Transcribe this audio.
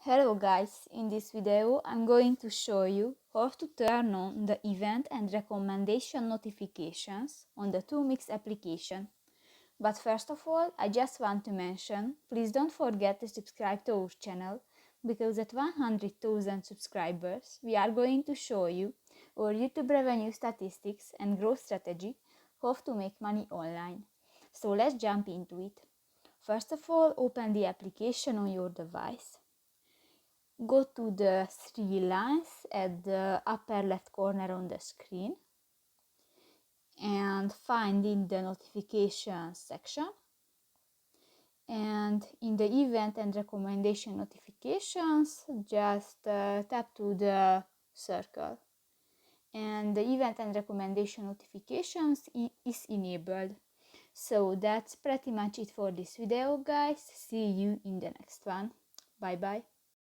Hello guys, in this video I'm going to show you how to turn on the event and recommendation notifications on the Toomics application. But first of all, I just want to mention, please don't forget to subscribe to our channel, because at 100,000 subscribers we are going to show you our YouTube revenue statistics and growth strategy, how to make money online. So let's jump into it. First of all, open the application on your device. Go to the three lines at the upper left corner on the screen and find in the notifications section, and in the event and recommendation notifications just tap to the circle, and the event and recommendation notifications is enabled. So that's pretty much it for this video guys. See you in the next one. Bye bye.